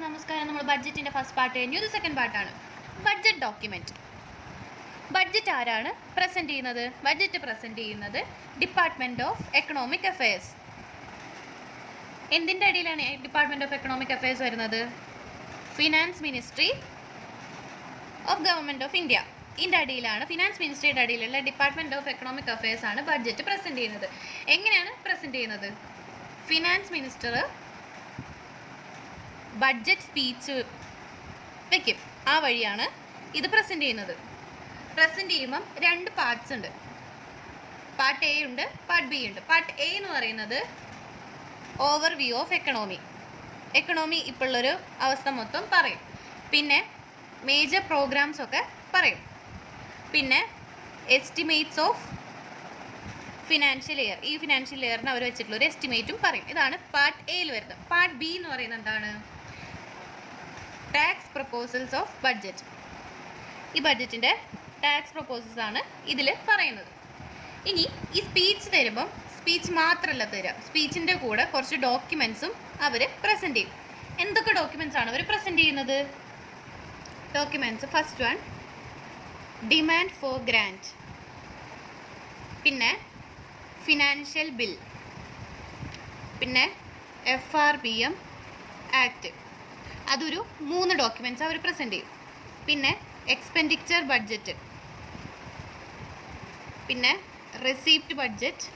നമസ്കാരം. നമ്മൾ ബഡ്ജറ്റിൻ്റെ first part കഴിഞ്ഞു. ഇത് സെക്കൻഡ് പാർട്ടാണ്. Budget document. ബഡ്ജറ്റ് ആരാണ് പ്രസൻറ്റ് ചെയ്യുന്നത്? ബഡ്ജറ്റ് പ്രസൻറ്റ് ചെയ്യുന്നത് ഡിപ്പാർട്ട്മെൻറ്റ് ഓഫ് എക്കണോമിക് അഫയേഴ്സ്. എന്തിൻ്റെ അടിയിലാണ് ഡിപ്പാർട്ട്മെൻറ്റ് ഓഫ് എക്കണോമിക് അഫയേഴ്സ് വരുന്നത്? Finance ministry of government of India. ഇതിൻ്റെ അടിയിലാണ്, ഫിനാൻസ് മിനിസ്ട്രിയുടെ അടിയിലുള്ള ഡിപ്പാർട്ട്മെൻറ്റ് ഓഫ് എക്കണോമിക് അഫയേഴ്സ് ആണ് ബഡ്ജറ്റ് പ്രസൻറ്റ് ചെയ്യുന്നത്. എങ്ങനെയാണ് പ്രസൻറ്റ് ചെയ്യുന്നത്? ഫിനാൻസ് മിനിസ്റ്റർ ബഡ്ജറ്റ് സ്പീച്ച് വയ്ക്കും. ആ വഴിയാണ് ഇത് പ്രസൻറ്റ് ചെയ്യുന്നത്. പ്രസൻറ്റ് ചെയ്യുമ്പം രണ്ട് പാർട്സ് ഉണ്ട്. പാർട്ട് എ ഉണ്ട്, പാർട്ട് ബി ഉണ്ട്. പാർട്ട് എ എന്ന് പറയുന്നത് ഓവർ വ്യൂ ഓഫ് എക്കണോമി ഇപ്പോഴുള്ളൊരു അവസ്ഥ മൊത്തം പറയും. പിന്നെ മേജർ പ്രോഗ്രാംസ് ഒക്കെ പറയും. പിന്നെ എസ്റ്റിമേറ്റ്സ് ഓഫ് ഫിനാൻഷ്യൽ ഇയർ, ഈ ഫിനാൻഷ്യൽ ഇയറിന് അവർ വെച്ചിട്ടുള്ള ഒരു എസ്റ്റിമേറ്റും പറയും. ഇതാണ് പാർട്ട് എയിൽ വരുന്നത്. പാർട്ട് ബി എന്ന് പറയുന്നത് എന്താണ്? Tax proposals of budget. ഈ ബഡ്ജറ്റിൻ്റെ ടാക്സ് പ്രപ്പോസൽസ് ആണ് ഇതിൽ പറയുന്നത്. ഇനി ഈ സ്പീച്ച് തരുമ്പം സ്പീച്ച് മാത്രമല്ല തരിക, സ്പീച്ചിൻ്റെ കൂടെ കുറച്ച് ഡോക്യുമെൻറ്റ്സും അവർ പ്രസൻറ്റ് ചെയ്യും. എന്തൊക്കെ ഡോക്യുമെൻറ്റ്സ് ആണ് അവർ പ്രസൻറ്റ് ചെയ്യുന്നത്? Documents, first one demand for grant, പിന്നെ ഫിനാൻഷ്യൽ ബിൽ, പിന്നെ FRBM ആക്ട്. അതൊരു 3 ഡോക്യുമെൻറ്റ്സ് അവർ പ്രസൻറ്റ് ചെയ്യും. പിന്നെ എക്സ്പെൻഡിച്ചർ ബഡ്ജറ്റ്, പിന്നെ receipt budget,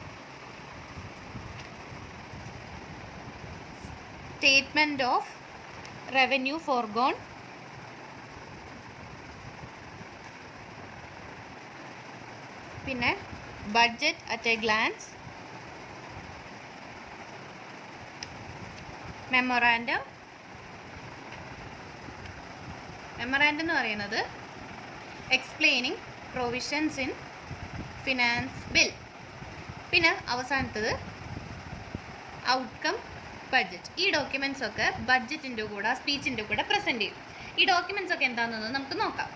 statement of revenue foregone, പിന്നെ budget at a glance, memorandum എന്ന് പറയുന്നത് explaining provisions in finance bill. പിന്നെ അവസാനത്തത് ഔട്ട്കം ബഡ്ജറ്റ്. ഈ ഡോക്യുമെൻറ്റ്സ് ഒക്കെ ബഡ്ജറ്റിൻ്റെ കൂടെ, സ്പീച്ചിൻ്റെ കൂടെ പ്രസൻറ്റ് ചെയ്യും. ഈ ഡോക്യുമെൻറ്റ്സ് ഒക്കെ എന്താണെന്ന് നമുക്ക് നോക്കാം.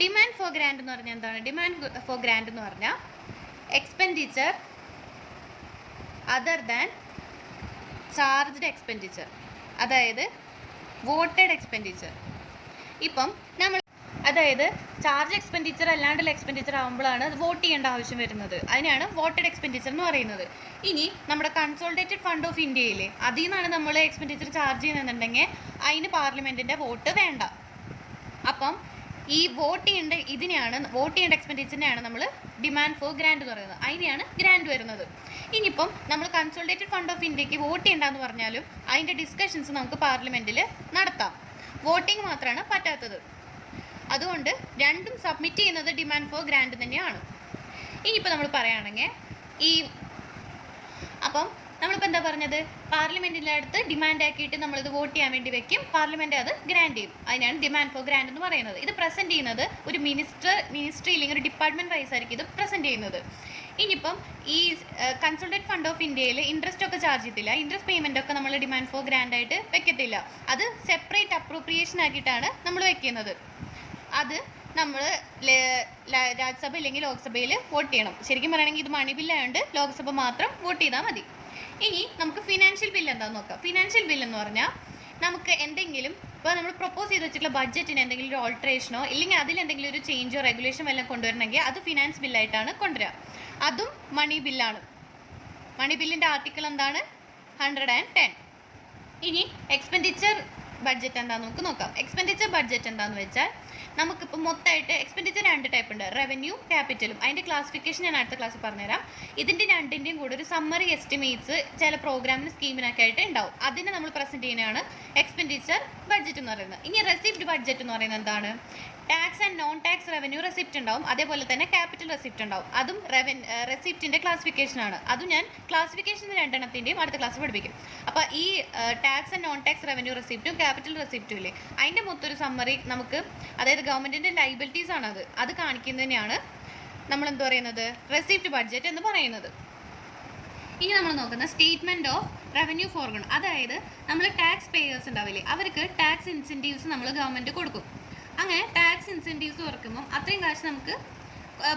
ഡിമാൻഡ് ഫോർ ഗ്രാൻഡ് എന്ന് പറഞ്ഞാൽ എന്താണ്? ഡിമാൻഡ് ഫോർ ഗ്രാൻഡ് എന്ന് പറഞ്ഞാൽ expenditure other than charged expenditure, അതായത് വോട്ടഡ് എക്സ്പെൻഡിച്ചർ. ഇപ്പം നമ്മൾ ചാർജ് എക്സ്പെൻഡിച്ചർ അല്ലാണ്ടുള്ള എക്സ്പെൻഡിച്ചർ ആകുമ്പോഴാണ് വോട്ട് ചെയ്യേണ്ട ആവശ്യം വരുന്നത്. അതിനാണ് വോട്ടഡ് എക്സ്പെൻഡിച്ചർ എന്ന് പറയുന്നത്. ഇനി നമ്മുടെ കൺസോളിഡേറ്റഡ് ഫണ്ട് ഓഫ് ഇന്ത്യയിലെ അതിൽ നിന്നാണ് നമ്മൾ എക്സ്പെൻഡിച്ചർ ചാർജ് ചെയ്യുന്നുണ്ടെങ്കിൽ അതിന് പാർലമെൻറ്റിൻ്റെ വോട്ട് വേണ്ട. അപ്പം ഈ വോട്ട് ചെയ്യേണ്ട എക്സ്പെൻഡിച്ചറിനെയാണ് നമ്മൾ ഡിമാൻഡ് ഫോർ ഗ്രാൻഡ് എന്ന് പറയുന്നത്. അതിനെയാണ് ഗ്രാൻഡ് വരുന്നത്. ഇനിയിപ്പം നമ്മൾ കൺസോളിഡേറ്റഡ് ഫണ്ട് ഓഫ് ഇന്ത്യക്ക് വോട്ട് ചെയ്യേണ്ടെന്ന് പറഞ്ഞാലും അതിൻ്റെ ഡിസ്കഷൻസ് നമുക്ക് പാർലമെൻറ്റിൽ നടത്താം. വോട്ടിംഗ് മാത്രമാണ് പറ്റാത്തത്. അതുകൊണ്ട് രണ്ടും സബ്മിറ്റ് ചെയ്യുന്നത് ഡിമാൻഡ് ഫോർ ഗ്രാൻഡ് തന്നെയാണ്. ഇനിയിപ്പോൾ നമ്മൾ പറയുകയാണെങ്കിൽ നമ്മളിപ്പോൾ എന്താ പറഞ്ഞത്? പാർലമെൻറ്റിൻ്റെ അടുത്ത് ഡിമാൻഡ് ആക്കിയിട്ട് നമ്മളിത് വോട്ട് ചെയ്യാൻ വേണ്ടി വെക്കും. പാർലമെൻറ്റ് അത് ഗ്രാൻഡ് ചെയ്യും. അതിനാണ് ഡിമാൻഡ് ഫോർ ഗ്രാൻഡ് എന്ന് പറയുന്നത്. ഇത് പ്രസൻറ്റ് ചെയ്യുന്നത് ഒരു മിനിസ്ട്രി അല്ലെങ്കിൽ ഒരു ഡിപ്പാർട്ട്മെൻറ്റ് വൈസ് ആയിരിക്കും ഇത് പ്രസൻറ്റ് ചെയ്യുന്നത്. ഇനിയിപ്പം ഈ കൺസോളിഡേറ്റഡ് ഫണ്ട് ഓഫ് ഇന്ത്യയിൽ ഇൻട്രസ്റ്റ് ഒക്കെ ചാർജ് ചെയ്തില്ല. ഇൻട്രസ്റ്റ് പേയ്മെൻ്റ് ഒക്കെ നമ്മൾ ഡിമാൻഡ് ഫോർ ഗ്രാൻഡ് ആയിട്ട് വെക്കത്തില്ല. അത് സെപ്പറേറ്റ് അപ്രോപ്രിയേഷൻ ആക്കിയിട്ടാണ് നമ്മൾ വെക്കുന്നത്. അത് നമ്മൾ രാജ്യസഭ അല്ലെങ്കിൽ ലോക്സഭയിൽ വോട്ട് ചെയ്യണം. ശരിക്കും പറയുകയാണെങ്കിൽ ഇത് മണി ബില്ലായതുകൊണ്ട് ലോക്സഭ മാത്രം വോട്ട് ചെയ്താൽ മതി. ഇനി നമുക്ക് ഫിനാൻഷ്യൽ ബിൽ എന്താണെന്ന് നോക്കാം. ഫിനാൻഷ്യൽ ബിൽ എന്ന് പറഞ്ഞാൽ നമുക്ക് എന്തെങ്കിലും ഇപ്പോൾ നമ്മൾ പ്രൊപ്പോസ് ചെയ്ത് വെച്ചിട്ടുള്ള ബഡ്ജറ്റിന് എന്തെങ്കിലും ഒരു ഓൾട്ടറേഷനോ ഇല്ലെങ്കിൽ അതിലെന്തെങ്കിലും ഒരു ചേഞ്ചോ റെഗുലേഷൻ വല്ലതും കൊണ്ടുവരണമെങ്കിൽ അത് ഫിനാൻസ് ബില്ലായിട്ടാണ് കൊണ്ടുവരിക. അതും മണി ബില്ലാണ്. മണി ബില്ലിൻ്റെ ആർട്ടിക്കിൾ എന്താണ്? 110. ഇനി എക്സ്പെൻഡിച്ചർ ബഡ്ജറ്റ് എന്താണെന്ന് നമുക്ക് നോക്കാം. എക്സ്പെൻഡിച്ചർ ബഡ്ജറ്റ് എന്താണെന്ന് വെച്ചാൽ നമുക്കിപ്പോൾ മൊത്തമായിട്ട് എക്സ്പെൻഡിച്ചർ 2 ടൈപ്പ് ഉണ്ട്, റവന്യൂ, ക്യാപിറ്റലും. അതിൻ്റെ ക്ലാസിഫിക്കേഷൻ ഞാൻ അടുത്ത ക്ലാസ്സിൽ പറഞ്ഞുതരാം. ഇതിൻ്റെ രണ്ടിൻ്റെയും കൂടെ ഒരു സമ്മറി എസ്റ്റിമേറ്റ്സ് ചില പ്രോഗ്രാമിന് സ്കീമിനൊക്കെ ആയിട്ട് ഉണ്ടാവും. അതിനെ നമ്മൾ പ്രസൻറ്റ് ചെയ്യുന്നതാണ് എക്സ്പെൻഡിച്ചർ ബഡ്ജറ്റ് എന്ന് പറയുന്നത്. ഇനി റെസിപ്റ്റ് ബഡ്ജറ്റ് എന്ന് പറയുന്നത് എന്താണ്? Tax and non tax revenue receipt ഉണ്ടാവും. അതേപോലെ തന്നെ ക്യാപിറ്റൽ റെസിപ്റ്റ് ഉണ്ടാവും. അതും റെസിപ്റ്റിൻ്റെ ക്ലാസിഫിക്കേഷനാണ്. അതും ഞാൻ ക്ലാസിഫിക്കേഷൻ 2 അടുത്ത ക്ലാസ് പഠിപ്പിക്കും. അപ്പോൾ ഈ tax and non tax revenue റെസിപ്റ്റും ക്യാപിറ്റൽ റെസിപ്റ്റും ഇല്ലേ, അതിൻ്റെ മൊത്തം ഒരു സമ്മറി നമുക്ക്, അതായത് ഗവൺമെൻറ്റിൻ്റെ ലൈബിലിറ്റീസ് ആണ് അത് കാണിക്കുന്നതിനെയാണ് നമ്മൾ എന്ത് പറയുന്നത്? റെസിപ്റ്റ് ബഡ്ജറ്റ് എന്ന് പറയുന്നത്. ഇനി നമ്മൾ നോക്കുന്ന സ്റ്റേറ്റ്മെൻറ്റ് ഓഫ് റവന്യൂ ഫോർഗോൺ, അതായത് നമ്മൾ ടാക്സ് പേയേഴ്സ് ഉണ്ടാവില്ലേ, അവർക്ക് ടാക്സ് ഇൻസെൻറ്റീവ്സ് നമ്മൾ ഗവൺമെൻറ് കൊടുക്കും. അങ്ങനെ ടാക്സ് ഇൻസെൻറ്റീവ്സ് കുറക്കുമ്പോൾ അത്രയും കാശ് നമുക്ക്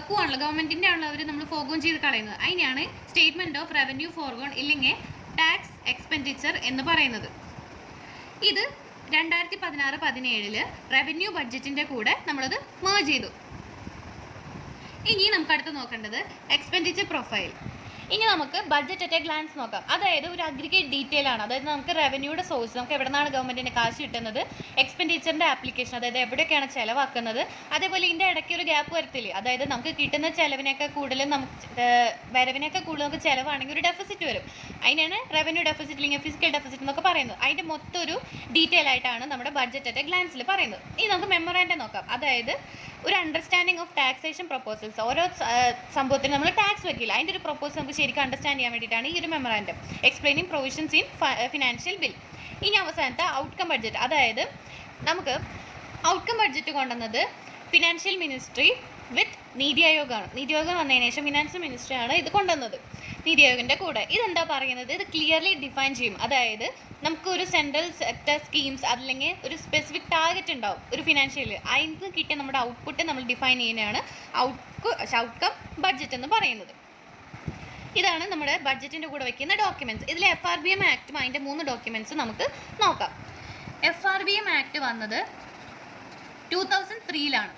പോവാണല്ലോ, ഗവൺമെൻറ്റിൻ്റെ ആണല്ലോ അവർ നമ്മൾ ഫോർഗോൺ ചെയ്ത് കളയുന്നത്. അതിനെയാണ് സ്റ്റേറ്റ്മെൻറ്റ് ഓഫ് റവന്യൂ ഫോർഗോൺ ഇല്ലെങ്കിൽ ടാക്സ് എക്സ്പെൻഡിച്ചർ എന്ന് പറയുന്നത്. ഇത് 2016-17 റവന്യൂ ബഡ്ജറ്റിൻ്റെ കൂടെ നമ്മളത് മേർജ് ചെയ്തു. ഇനി നമുക്ക് അടുത്ത് നോക്കേണ്ടത് എക്സ്പെൻഡിച്ചർ പ്രൊഫൈൽ. ഇനി നമുക്ക് ബഡ്ജറ്റ് അറ്റ് എ ഗ്ലാൻസ് നോക്കാം. അതായത് ഒരു അഗ്രിഗേറ്റ് ഡീറ്റെയിൽ ആണ്. അതായത് നമുക്ക് റവന്യൂയുടെ സോഴ്സ്, നമുക്ക് എവിടെ നിന്നാണ് ഗവൺമെൻറ്റിന് കാശ് കിട്ടുന്നത്, എക്സ്പെൻഡിച്ചറിൻ്റെ ആപ്ലിക്കേഷൻ, അതായത് എവിടെയൊക്കെയാണ് ചിലവാക്കുന്നത്, അതേപോലെ ഇതിൻ്റെ ഇടയ്ക്ക് ഒരു ഗ്യാപ്പ് വരത്തില്ലേ, അതായത് നമുക്ക് കിട്ടുന്ന ചിലവിനൊക്കെ കൂടുതൽ വരവിനൊക്കെ കൂടുതൽ നമുക്ക് ചിലവാണെങ്കിൽ ഒരു ഡെഫിസിറ്റ് വരും. അതിനാണ് റവന്യൂ ഡെഫിസിറ്റ് അല്ലെങ്കിൽ ഫിസിക്കൽ ഡെഫിസിറ്റ് എന്നൊക്കെ പറയുന്നത്. അതിൻ്റെ മൊത്തം ഒരു ഡീറ്റെയിൽ ആയിട്ടാണ് നമ്മുടെ ബഡ്ജറ്റ് അറ്റ് എ ഗ്ലാൻസിൽ പറയുന്നത്. ഇനി നമുക്ക് മെമ്മോറാൻഡം നോക്കാം. അതായത് ഒരു അണ്ടർസ്റ്റാൻഡിങ് ഓഫ് ടാക്സേഷൻ പ്രൊപ്പോസൽസ്. ഓരോ സംഭവത്തിന് നമ്മൾ ടാക്സ് വെക്കില്ല, അതിൻ്റെ ഒരു പ്രൊപ്പോസൽ നമുക്ക് ശരിക്കും അണ്ടർസ്റ്റാൻഡ് ചെയ്യാൻ വേണ്ടിയിട്ടാണ് ഈ ഒരു memorandum. Explaining provisions in financial bill. ഇനി അവസാനത്തെ ഔട്ട്കം ബഡ്ജറ്റ്. അതായത് നമുക്ക് ഔട്ട്കം ബഡ്ജറ്റ് കൊണ്ടുവന്നത് ഫിനാൻഷ്യൽ മിനിസ്ട്രി വിത്ത് നീതി ആയോഗാണ്. നീതി ആയോഗ് വന്നതിന് ശേഷം ഫിനാൻസ് മിനിസ്ട്രിയാണ് ഇത് കൊണ്ടുവന്നത് നീതി ആയോഗിൻ്റെ കൂടെ. ഇതെന്താ പറയുന്നത്, ഇത് ക്ലിയർലി ഡിഫൈൻ ചെയ്യും. അതായത് നമുക്ക് ഒരു സെൻട്രൽ സെക്ടർ സ്കീംസ് അല്ലെങ്കിൽ ഒരു സ്പെസിഫിക് ടാർഗറ്റ് ഉണ്ടാവും ഒരു ഫിനാൻഷ്യൽ, അതിന് കിട്ടിയ നമ്മുടെ ഔട്ട്പുട്ട് നമ്മൾ ഡിഫൈൻ ചെയ്യുന്നതാണ് ഔട്ട്കം ബഡ്ജറ്റ് എന്ന് പറയുന്നത്. ഇതാണ് നമ്മുടെ ബഡ്ജറ്റിൻ്റെ കൂടെ വയ്ക്കുന്ന ഡോക്യുമെൻറ്റ്സ്. ഇതിൽ FRBM ആക്റ്റും അതിൻ്റെ 3 ഡോക്യുമെൻറ്റ്സ് നമുക്ക് നോക്കാം. FRBM ആക്ട് വന്നത് 2003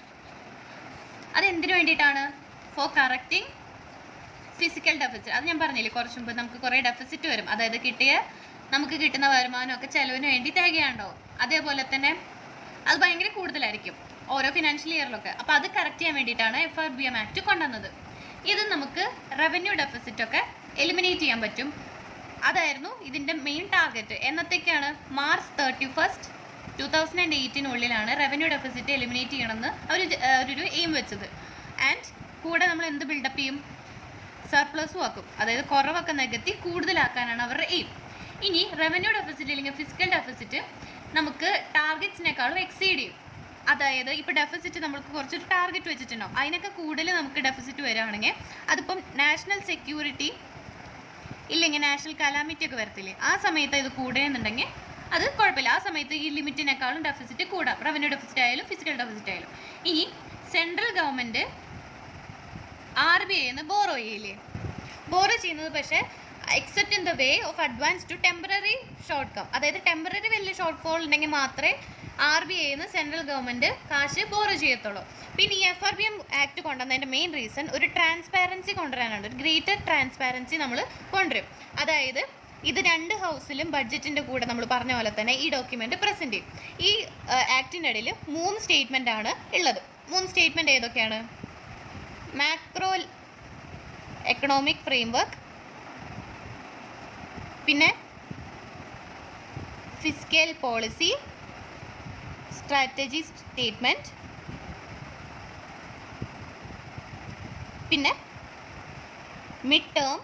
അതെന്തിനു വേണ്ടിയിട്ടാണ്? For correcting fiscal deficit. അത് ഞാൻ പറഞ്ഞില്ലേ കുറച്ച് മുമ്പ്, നമുക്ക് കുറേ ഡെഫിസിറ്റ് വരും. അതായത് നമുക്ക് കിട്ടുന്ന വരുമാനമൊക്കെ ചിലവിന് വേണ്ടി തികയാണ്ടാവും. അതേപോലെ തന്നെ അത് ഭയങ്കര കൂടുതലായിരിക്കും ഓരോ ഫിനാൻഷ്യൽ ഇയറിലൊക്കെ. അപ്പോൾ അത് കറക്റ്റ് ചെയ്യാൻ വേണ്ടിയിട്ടാണ് FRBM ആക്ട് കൊണ്ടുവന്നത്. ഇത് നമുക്ക് റവന്യൂ ഡെഫിസിറ്റൊക്കെ എലിമിനേറ്റ് ചെയ്യാൻ പറ്റും. അതായിരുന്നു ഇതിൻ്റെ മെയിൻ ടാർഗറ്റ്. എന്നത്തേക്കാണ്? മാർച്ച് 31, 2008 റവന്യൂ ഡെഫിസിറ്റ് എലിമിനേറ്റ് ചെയ്യണമെന്ന് ഒരു എയിം വെച്ചത്. ആൻഡ് കൂടെ നമ്മൾ എന്ത് ബിൽഡപ്പ് ചെയ്യും? സർപ്ലസും ആക്കും. അതായത് കുറവൊക്കെ നികത്തി കൂടുതലാക്കാനാണ് അവരുടെ എയിം. ഇനി റവന്യൂ ഡെഫിസിറ്റ് അല്ലെങ്കിൽ ഫിസിക്കൽ ഡെഫിസിറ്റ് നമുക്ക് ടാർഗറ്റ്സിനേക്കാളും എക്സീഡ് ചെയ്യും. അതായത് ഇപ്പോൾ ഡെഫിസിറ്റ് നമുക്ക് കുറച്ച് ടാർഗറ്റ് വെച്ചിട്ടുണ്ടാവും, അതിനൊക്കെ കൂടുതൽ നമുക്ക് ഡെഫിസിറ്റ് വരികയാണെങ്കിൽ അതിപ്പം നാഷണൽ സെക്യൂരിറ്റി ഇല്ലെങ്കിൽ നാഷണൽ കലാമിറ്റി ഒക്കെ വരത്തില്ലേ, ആ സമയത്ത് ഇത് കൂടുകയെന്നുണ്ടെങ്കിൽ അത് കുഴപ്പമില്ല. ആ സമയത്ത് ഈ ലിമിറ്റിനേക്കാളും ഡെഫിസിറ്റ് കൂടാം, റവന്യൂ ഡെഫിസിറ്റ് ആയാലും ഫിസിക്കൽ ഡെഫിസിറ്റ് ആയാലും. ഇനി സെൻട്രൽ ഗവൺമെൻറ് RBI ബോറോ ചെയ്യില്ലേ, ബോറോ ചെയ്യുന്നത് പക്ഷേ except in the way of advance to temporary short come. അതായത് ടെമ്പററി വലിയ ഷോർട്ട് ഫോൾ ഉണ്ടെങ്കിൽ മാത്രമേ RBI സെൻട്രൽ ഗവൺമെൻറ് കാശ് ബോറോ ചെയ്യത്തുള്ളൂ. പിന്നെ ഈ FRBM ആക്ട് കൊണ്ടുവന്നതിൻ്റെ മെയിൻ റീസൺ ഒരു ട്രാൻസ്പാരൻസി കൊണ്ടുവരാനാണ്. ഒരു ഗ്രേറ്റർ ട്രാൻസ്പാരൻസി നമ്മൾ കൊണ്ടുവരും. അതായത് ഇത് 2 ഹൗസിലും ബഡ്ജറ്റിൻ്റെ കൂടെ നമ്മൾ പറഞ്ഞ പോലെ തന്നെ ഈ ഡോക്യുമെൻ്റ് പ്രസൻറ്റ് ചെയ്യും. ഈ ആക്ടിൻ്റെ ഇടയിൽ 3 സ്റ്റേറ്റ്മെൻ്റ് ആണ് ഉള്ളത്. 3 സ്റ്റേറ്റ്മെൻറ്റ് ഏതൊക്കെയാണ്? മാക്രോ എക്കണോമിക് ഫ്രെയിംവർക്ക്, പിന്നെ ഫിസ്ക്കൽ പോളിസി സ്ട്രാറ്റജി സ്റ്റേറ്റ്മെൻറ്റ്, പിന്നെ mid term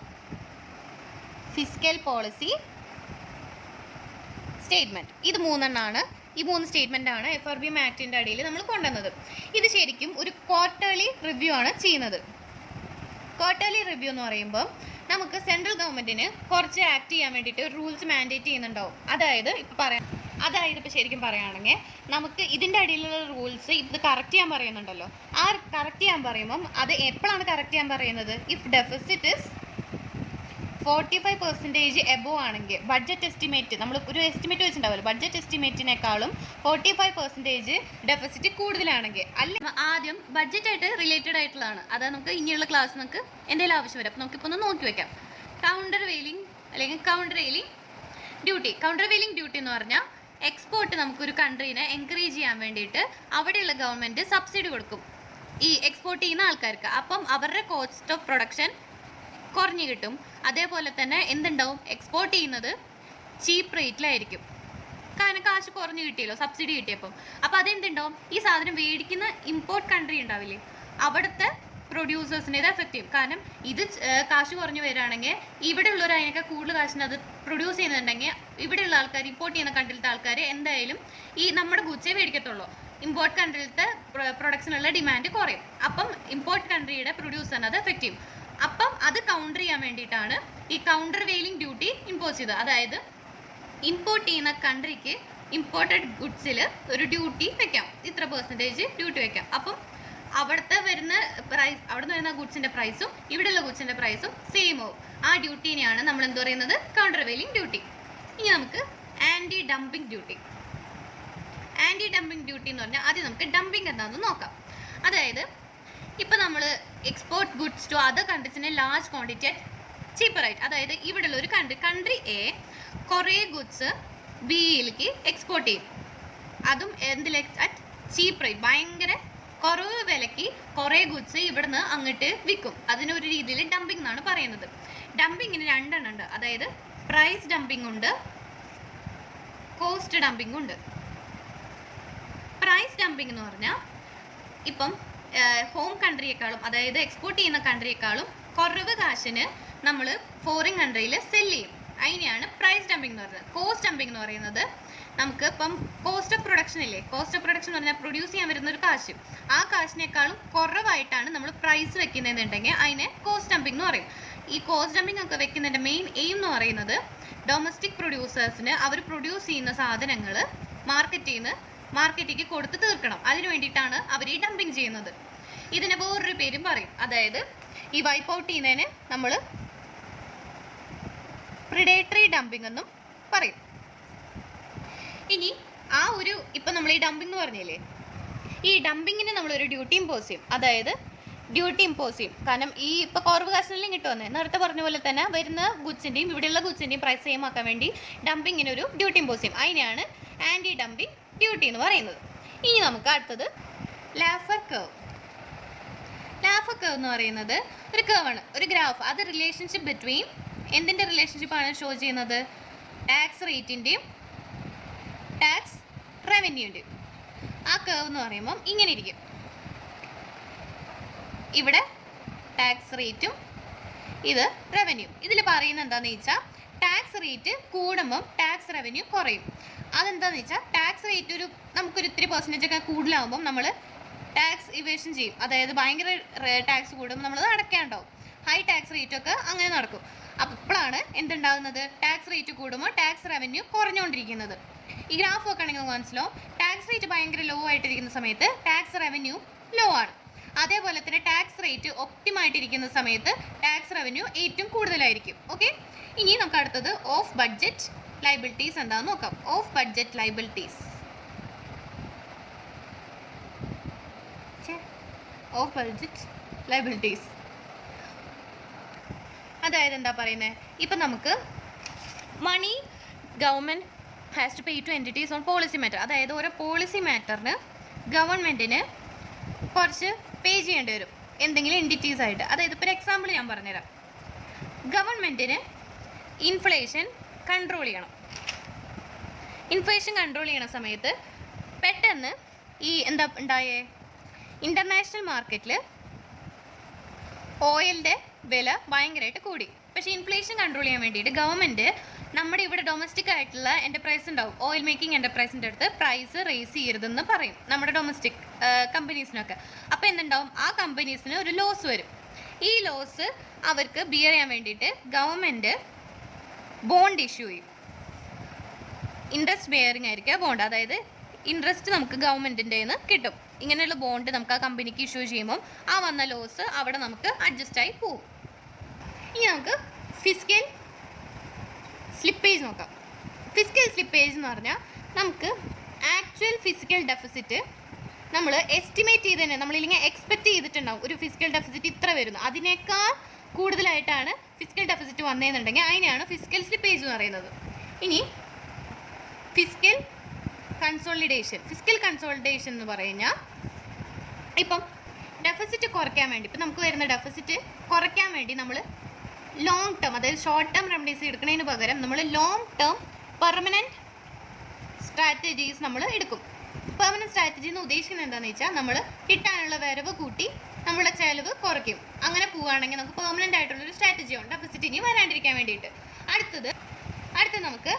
fiscal policy statement. ഇത് 3 ഈ 3 സ്റ്റേറ്റ്മെൻറ്റാണ് FRBM ആക്ടിൻ്റെ അടിയിൽ നമ്മൾ കൊണ്ടുവന്നത്. ഇത് ശരിക്കും ഒരു ക്വാർട്ടർലി റിവ്യൂ ആണ് ചെയ്യുന്നത്. ക്വാർട്ടർലി റിവ്യൂ എന്ന് പറയുമ്പോൾ നമുക്ക് സെൻട്രൽ ഗവൺമെൻറ്റിന് കുറച്ച് ആക്ട് ചെയ്യാൻ വേണ്ടിയിട്ട് റൂൾസ് മാൻഡേറ്റ് ചെയ്യുന്നുണ്ടാവും. അതായത് ഇപ്പോൾ ശരിക്കും പറയുകയാണെങ്കിൽ നമുക്ക് ഇതിൻ്റെ അടിയിലുള്ള റൂൾസ് ഇത് കറക്റ്റ് ചെയ്യാൻ പറയുന്നുണ്ടല്ലോ, ആ കറക്റ്റ് ചെയ്യാൻ പറയുമ്പം അത് എപ്പോഴാണ് കറക്റ്റ് ചെയ്യാൻ പറയുന്നത്? ഇഫ് ഡെഫിസിറ്റ് ഇസ് 45% എബോവ് ആണെങ്കിൽ, ബഡ്ജറ്റ് എസ്റ്റിമേറ്റ് നമ്മൾ ഒരു എസ്റ്റിമേറ്റ് വെച്ചിട്ടുണ്ടാവുമല്ലോ, ബഡ്ജറ്റ് എസ്റ്റിമേറ്റിനേക്കാളും 45% ഡെഫിസിറ്റ് കൂടുതലാണെങ്കിൽ, അല്ലെങ്കിൽ ആദ്യം ബഡ്ജറ്റായിട്ട് റിലേറ്റഡ് ആയിട്ടുള്ളതാണ്. അത് നമുക്ക് ഇനിയുള്ള ക്ലാസ് നമുക്ക് എന്തെങ്കിലും ആവശ്യം വരും. അപ്പോൾ നമുക്കിപ്പോൾ ഒന്ന് നോക്കി വെക്കാം. കൗണ്ടർ വെയിലിംഗ് അല്ലെങ്കിൽ counter vailing duty. Counter vailing duty എന്ന് പറഞ്ഞാൽ എക്സ്പോർട്ട് നമുക്കൊരു കൺട്രീനെ എൻകറേജ് ചെയ്യാൻ വേണ്ടിയിട്ട് അവിടെയുള്ള ഗവൺമെൻറ് സബ്സിഡി കൊടുക്കും ഈ എക്സ്പോർട്ട് ചെയ്യുന്ന ആൾക്കാർക്ക്. അപ്പം അവരുടെ കോസ്റ്റ് ഓഫ് പ്രൊഡക്ഷൻ കുറഞ്ഞു കിട്ടും. അതേപോലെ തന്നെ എന്തുണ്ടാവും? എക്സ്പോർട്ട് ചെയ്യുന്നത് ചീപ്പ് റേറ്റിലായിരിക്കും, കാരണം കാശ് കുറഞ്ഞു കിട്ടിയല്ലോ, സബ്സിഡി കിട്ടിയപ്പം. അപ്പോൾ അതെന്തുണ്ടാവും? ഈ സാധനം മേടിക്കുന്ന ഇമ്പോർട്ട് കൺട്രി ഉണ്ടാവില്ലേ, അവിടുത്തെ പ്രൊഡ്യൂസേഴ്സിനെ ഇത് എഫക്റ്റ് ചെയ്യും. കാരണം ഇത് കാശ് കുറഞ്ഞു വരികയാണെങ്കിൽ ഇവിടെ ഉള്ളവർ അതിനൊക്കെ കൂടുതൽ കാശിന് അത് പ്രൊഡ്യൂസ് ചെയ്യുന്നുണ്ടെങ്കിൽ ഇവിടെയുള്ള ആൾക്കാർ, ഇമ്പോർട്ട് ചെയ്യുന്ന കൺട്രിയിലത്തെ ആൾക്കാർ എന്തായാലും ഈ നമ്മുടെ ഗുഡ്സേ മേടിക്കത്തുള്ളൂ. ഇമ്പോർട്ട് കൺട്രിയിലത്തെ പ്രൊഡക്ഷനുള്ള ഡിമാൻഡ് കുറയും. അപ്പം ഇമ്പോർട്ട് കൺട്രിയുടെ പ്രൊഡ്യൂസറിന് അത് എഫക്റ്റ് ചെയ്യും. അപ്പം അത് കൗണ്ടർ ചെയ്യാൻ വേണ്ടിയിട്ടാണ് ഈ കൗണ്ടർ വെയിലിംഗ് ഡ്യൂട്ടി ഇമ്പോസ് ചെയ്തത്. അതായത് ഇമ്പോർട്ട് ചെയ്യുന്ന കൺട്രിക്ക് ഇമ്പോർട്ടഡ് ഗുഡ്സിൽ ഒരു ഡ്യൂട്ടി വെക്കാം, ഇത്ര % ഡ്യൂട്ടി വെക്കാം. അപ്പം അവിടുത്തെ വരുന്ന ഗുഡ്സിൻ്റെ പ്രൈസും ഇവിടെയുള്ള ഗുഡ്സിൻ്റെ പ്രൈസും സെയിം ആവും. ആ ഡ്യൂട്ടീനെയാണ് നമ്മൾ എന്ത് പറയുന്നത്? Countervailing duty. ഇനി നമുക്ക് anti dumping duty. Anti dumping duty എന്ന് പറഞ്ഞാൽ ആദ്യം നമുക്ക് ഡംപിങ് എന്താണെന്ന് നോക്കാം. അതായത് ഇപ്പം നമ്മൾ എക്സ്പോർട്ട് ഗുഡ്സ് ടു അതർ കൺട്രീസിനെ large quantity at cheaper rate. അതായത് ഇവിടെയുള്ള ഒരു കൺട്രി എ കുറേ ഗുഡ്സ് ബിയിലേക്ക് എക്സ്പോർട്ട് ചെയ്യും, അതും എന്തിലേക്ക് അറ്റ് ചീപ്പ് റേറ്റ്, ഭയങ്കര കുറവ് വിലയ്ക്ക് കുറേ ഗുഡ്സ് ഇവിടുന്ന് അങ്ങോട്ട് വിൽക്കും. അതിനൊരു രീതിയിൽ ഡംപിങ് എന്നാണ് പറയുന്നത്. ഡംപിങ്ങിന് രണ്ടെണ്ണം ഉണ്ട്, അതായത് പ്രൈസ് ഡംപിങ് ഉണ്ട്, കോസ്റ്റ് ഡംപിങ് ഉണ്ട്. പ്രൈസ് ഡംപിങ് എന്ന് പറഞ്ഞാൽ ഇപ്പം ഹോം കൺട്രിയേക്കാളും, അതായത് എക്സ്പോർട്ട് ചെയ്യുന്ന കൺട്രിയേക്കാളും കുറവ് കാശിന് നമ്മൾ ഫോറിൻ കൺട്രിയിൽ സെല് ചെയ്യും, അതിനെയാണ് പ്രൈസ് ഡംപിങ് എന്ന് പറയുന്നത്. കോസ്റ്റ് ഡംപിങ് എന്ന് പറയുന്നത് നമുക്ക് ഇപ്പം കോസ്റ്റ് ഓഫ് പ്രൊഡക്ഷൻ ഇല്ലേ, കോസ്റ്റ് ഓഫ് പ്രൊഡക്ഷൻ എന്ന് പറഞ്ഞാൽ പ്രൊഡ്യൂസ് ചെയ്യാൻ വരുന്ന ഒരു കാശ്, ആ കാശിനേക്കാളും കുറവായിട്ടാണ് നമ്മൾ പ്രൈസ് വെക്കുന്നതെന്നുണ്ടെങ്കിൽ അതിനെ കോസ്റ്റ് ഡംപിങ് എന്ന് പറയും. ഈ കോസ്റ്റ് ഡംപിങ് ഒക്കെ വെക്കുന്നതിൻ്റെ മെയിൻ എയിം എന്ന് പറയുന്നത് ഡൊമസ്റ്റിക് പ്രൊഡ്യൂസേഴ്സിന് അവർ പ്രൊഡ്യൂസ് ചെയ്യുന്ന സാധനങ്ങൾ മാർക്കറ്റിലേക്ക് കൊടുത്ത് തീർക്കണം. അതിന് വേണ്ടിയിട്ടാണ് അവർ ഈ ഡംപിങ് ചെയ്യുന്നത്. ഇതിന് വേറൊരു പേരും പറയും, അതായത് ഈ വൈപ്പ് ഔട്ട് ചെയ്യുന്നതിന് നമ്മൾ പ്രിഡേറ്ററി ഡംപിങ് എന്നും പറയും. ഇനി ആ ഒരു ഇപ്പം നമ്മൾ ഈ ഡംപിങ് എന്ന് പറഞ്ഞില്ലേ, ഈ ഡംപിങ്ങിന് നമ്മളൊരു ഡ്യൂട്ടി ഇമ്പോസ് ചെയ്യും, അതായത് ഡ്യൂട്ടി ഇമ്പോസ് ചെയ്യും. കാരണം ഈ ഇപ്പോൾ കുറവ് കാശിനെല്ലാം കിട്ടുമെന്ന് നേരത്തെ പറഞ്ഞ പോലെ തന്നെ വരുന്ന ഗുഡ്സിൻ്റെയും ഇവിടെയുള്ള ഗുഡ്സിൻ്റെയും പ്രൈസ് സെയിം ആക്കാൻ വേണ്ടി ഡംപിങ്ങിനൊരു ഡ്യൂട്ടി ഇമ്പോസ് ചെയ്യും. അതിനാണ് ആൻറ്റി ഡംപിങ് ഡ്യൂട്ടി എന്ന് പറയുന്നത്. ഇനി നമുക്ക് അടുത്തത് ലാഫർ കർവ്. ലാഫർ കർവ് എന്ന് പറയുന്നത് ഒരു കർവാണ്, ഒരു ഗ്രാഫ്. അത് റിലേഷൻഷിപ്പ് ബിറ്റ്വീൻ എന്തിൻ്റെ റിലേഷൻഷിപ്പാണ് ഷോ ചെയ്യുന്നത്? ടാക്സ് റേറ്റിൻ്റെയും ടാക്സ് റവന്യൂൻ്റെയും. ആ കർവ് എന്ന് പറയുമ്പം ഇങ്ങനെ ഇരിക്കും. ഇവിടെ ടാക്സ് റേറ്റും ഇത് റവന്യൂ. ഇതിൽ പറയുന്നത് എന്താണെന്ന് വെച്ചാൽ ടാക്സ് റേറ്റ് കൂടുമ്പം ടാക്സ് റവന്യൂ കുറയും. അതെന്താണെന്ന് വെച്ചാൽ ടാക്സ് റേറ്റ് നമുക്കൊരു ഇത്തിരി പെർസെൻറ്റേജ് ഒക്കെ കൂടുതലാകുമ്പം നമ്മൾ ടാക്സ് ഇവേഷൻ ചെയ്യും, അതായത് ഭയങ്കര ടാക്സ് കൂടുമ്പോൾ നമ്മളത് അടയ്ക്കാണ്ടാവും. ഹൈ ടാക്സ് റേറ്റൊക്കെ അങ്ങനെ നടക്കും. അപ്പോഴാണ് എന്തുണ്ടാകുന്നത്? ടാക്സ് റേറ്റ് കൂടുമ്പോൾ ടാക്സ് റവന്യൂ കുറഞ്ഞുകൊണ്ടിരിക്കുന്നത്. ഈ ഗ്രാഫ് ഒക്കെ ആണെങ്കിൽ മനസ്സിലാവും, ടാക്സ് റേറ്റ് ഭയങ്കര ലോ ആയിട്ടിരിക്കുന്ന സമയത്ത് ടാക്സ് റവന്യൂ ലോ ആണ്. അതേപോലെ തന്നെ ടാക്സ് റേറ്റ് ഒപ്റ്റിമായിട്ടിരിക്കുന്ന സമയത്ത് ടാക്സ് റവന്യൂ ഏറ്റവും കൂടുതലായിരിക്കും. ഓക്കെ, ഇനി നമുക്ക് അടുത്തത് ഓഫ് ബഡ്ജറ്റ് ലയബിലിറ്റീസ് എന്താണെന്ന് നോക്കാം. Off budget liabilities, off budget liabilities അതായത് എന്താ പറയുന്നത്? ഇപ്പം നമുക്ക് money government has to pay to entities on policy matter. അതായത് ഓരോ പോളിസി മാറ്ററിന് ഗവൺമെൻറ്റിന് കുറച്ച് പേ ചെയ്യേണ്ടി വരും എന്തെങ്കിലും എൻറ്റിറ്റീസ് ആയിട്ട്. അതായത് ഇപ്പോൾ ഒരു എക്സാമ്പിൾ ഞാൻ പറഞ്ഞുതരാം. ഗവൺമെൻറ്റിന് ഇൻഫ്ലേഷൻ കൺട്രോൾ ചെയ്യണം. ഇൻഫ്ലേഷൻ കൺട്രോൾ ചെയ്യണ സമയത്ത് പെട്ടെന്ന് ഈ എന്താ ഉണ്ടായേ, ഇൻ്റർനാഷണൽ മാർക്കറ്റിൽ ഓയിലിൻ്റെ വില ഭയങ്കരമായിട്ട് കൂടി. പക്ഷേ ഇൻഫ്ലേഷൻ കൺട്രോൾ ചെയ്യാൻ വേണ്ടിയിട്ട് ഗവൺമെൻറ് നമ്മുടെ ഇവിടെ ഡൊമസ്റ്റിക് ആയിട്ടുള്ള എൻ്റർപ്രൈസ് ഉണ്ടാവും, ഓയിൽ മേക്കിംഗ് എൻ്റർപ്രൈസിൻ്റെ അടുത്ത് പ്രൈസ് റേസ് ചെയ്യരുതെന്ന് പറയും നമ്മുടെ ഡൊമസ്റ്റിക് കമ്പനീസിനൊക്കെ. അപ്പോൾ എന്തുണ്ടാവും? ആ കമ്പനീസിന് ഒരു ലോസ് വരും. ഈ ലോസ് അവർക്ക് ബിയർ ചെയ്യാൻ വേണ്ടിയിട്ട് ഗവൺമെൻറ് ബോണ്ട് ഇഷ്യൂ ചെയ്യും. ഇൻട്രസ്റ്റ് ബെയറിംഗ് ആയിരിക്കും ബോണ്ട്, അതായത് ഇൻട്രസ്റ്റ് നമുക്ക് ഗവൺമെൻറ്റിൻ്റെ നിന്ന് കിട്ടും. ഇങ്ങനെയുള്ള ബോണ്ട് നമുക്ക് ആ കമ്പനിക്ക് ഇഷ്യൂ ചെയ്യുമ്പം ആ വന്ന ലോസ് അവിടെ നമുക്ക് അഡ്ജസ്റ്റായി പോവും. ഇനി നമുക്ക് ഫിസ്ക്കൽ സ്ലിപ്പേജ് നോക്കാം. ഫിസ്ക്കൽ സ്ലിപ്പേജ് എന്ന് പറഞ്ഞാൽ നമുക്ക് ആക്ച്വൽ ഫിസിക്കൽ ഡെഫിസിറ്റ് നമ്മൾ എസ്റ്റിമേറ്റ് ചെയ്ത് തന്നെ നമ്മളില്ലെങ്കിൽ എക്സ്പെക്റ്റ് ചെയ്തിട്ടുണ്ടാവും ഒരു ഫിസിക്കൽ ഡെഫിസിറ്റ് ഇത്ര വരുന്നു, അതിനേക്കാൾ കൂടുതലായിട്ടാണ് ഫിസിക്കൽ ഡെഫിസിറ്റ് വന്നതെന്നുണ്ടെങ്കിൽ അതിനെയാണ് ഫിസിക്കൽ സ്ലിപ്പേജ് എന്ന് പറയുന്നത്. ഇനി ഫിസിക്കൽ കൺസോളിഡേഷൻ. ഫിസിക്കൽ കൺസോളിഡേഷൻ എന്ന് പറഞ്ഞാൽ ഇപ്പം ഡെഫിസിറ്റ് കുറയ്ക്കാൻ വേണ്ടി, ഇപ്പം നമുക്ക് വരുന്ന ഡെഫിസിറ്റ് കുറയ്ക്കാൻ വേണ്ടി നമ്മൾ ലോങ് ടേം, അതായത് ഷോർട്ട് ടേം റെമഡീസ് എടുക്കുന്നതിന് പകരം നമ്മൾ ലോങ് ടേം പെർമനൻറ്റ് സ്ട്രാറ്റജീസ് നമ്മൾ എടുക്കും. പെർമനൻറ്റ് സ്ട്രാറ്റജി എന്ന് ഉദ്ദേശിക്കുന്നത് എന്താണെന്ന് വെച്ചാൽ നമ്മൾ കിട്ടാനുള്ള വരവ് കൂട്ടി നമ്മുടെ ചിലവ് കുറയ്ക്കും. അങ്ങനെ പോവുകയാണെങ്കിൽ നമുക്ക് പെർമനൻ്റ് ആയിട്ടുള്ളൊരു സ്ട്രാറ്റജിയാണ് ഡെഫിസിറ്റ് ഇനി വരാണ്ടിരിക്കാൻ വേണ്ടിയിട്ട്. അടുത്തത് നമുക്ക്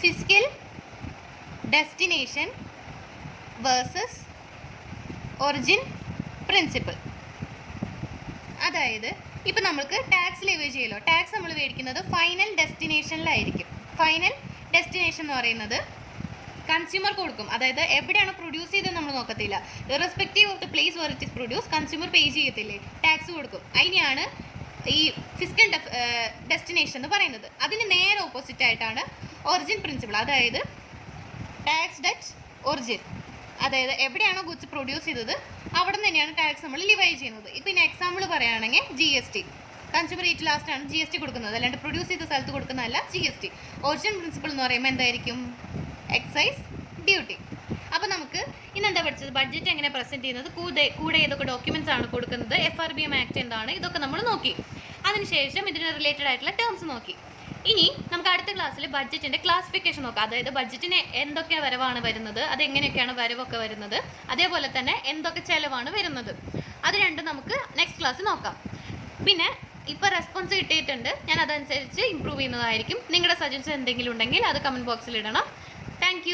physical destination versus origin principle. അതായത് ഇപ്പം നമ്മൾക്ക് ടാക്സ് ലെവി ചെയ്യലോ, ടാക്സ് നമ്മൾ മേടിക്കുന്നത് ഫൈനൽ ഡെസ്റ്റിനേഷനിലായിരിക്കും. ഫൈനൽ ഡെസ്റ്റിനേഷൻ എന്ന് പറയുന്നത് കൺസ്യൂമർ കൊടുക്കും, അതായത് എവിടെയാണ് പ്രൊഡ്യൂസ് ചെയ്തത് നമ്മൾ നോക്കത്തില്ല. Irrespective of the place where it is produce consumer pay ചെയ്യത്തില്ലേ, ടാക്സ് കൊടുക്കും. അതിനെയാണ് ഈ ഫിസിക്കൽ ഡെസ്റ്റിനേഷൻ എന്ന് പറയുന്നത്. അതിന് നേരെ ഓപ്പോസിറ്റ് ആയിട്ടാണ് ഒറിജിൻ പ്രിൻസിപ്പിൾ. അതായത് ടാക്സ്ഡ് അറ്റ് ഒറിജിൻ, അതായത് എവിടെയാണോ ഗുഡ്സ് പ്രൊഡ്യൂസ് ചെയ്തത് അവിടെ നിന്ന് തന്നെയാണ് ടാക്സ് നമ്മൾ ലിവൈ ചെയ്യുന്നത്. പിന്നെ എക്സാമ്പിൾ പറയുകയാണെങ്കിൽ GST, കൺസ്യൂമർ റേറ്റ് ലാസ്റ്റാണ് GST കൊടുക്കുന്നത്, അല്ലാണ്ട് പ്രൊഡ്യൂസ് ചെയ്ത സ്ഥലത്ത് കൊടുക്കുന്നതല്ല GST. ഒറിജിൻ പ്രിൻസിപ്പിൾ എന്ന് പറയുമ്പോൾ എന്തായിരിക്കും? Excise duty. അപ്പോൾ നമുക്ക് ഇന്നെന്താ പഠിച്ചത്? ബഡ്ജറ്റ് എങ്ങനെ പ്രസൻറ്റ് ചെയ്യുന്നത്, കൂടെ ഏതൊക്കെ ഡോക്യുമെൻറ്റ്സ് ആണ് കൊടുക്കുന്നത്, FRBM ആക്ട് എന്താണ്, ഇതൊക്കെ നമ്മൾ നോക്കി. അതിനുശേഷം ഇതിന് റിലേറ്റഡ് ആയിട്ടുള്ള ടേംസ് നോക്കി. ഇനി നമുക്ക് അടുത്ത ക്ലാസ്സിൽ ബഡ്ജറ്റിൻ്റെ ക്ലാസിഫിക്കേഷൻ നോക്കാം. അതായത് ബഡ്ജറ്റിന് എന്തൊക്കെ വരവാണ് വരുന്നത്, അതെങ്ങനെയൊക്കെയാണ് വരവൊക്കെ വരുന്നത്, അതേപോലെ തന്നെ എന്തൊക്കെ ചിലവാണ് വരുന്നത്, അത് രണ്ടും നമുക്ക് നെക്സ്റ്റ് ക്ലാസ്സിൽ നോക്കാം. പിന്നെ ഇപ്പോൾ റെസ്പോൺസ് കിട്ടിയിട്ടുണ്ട്, ഞാൻ അതനുസരിച്ച് ഇമ്പ്രൂവ് ചെയ്യുന്നതായിരിക്കും. നിങ്ങളുടെ സജഷൻസ് എന്തെങ്കിലും ഉണ്ടെങ്കിൽ അത് കമൻറ്റ് ബോക്സിൽ ഇടണം. താങ്ക്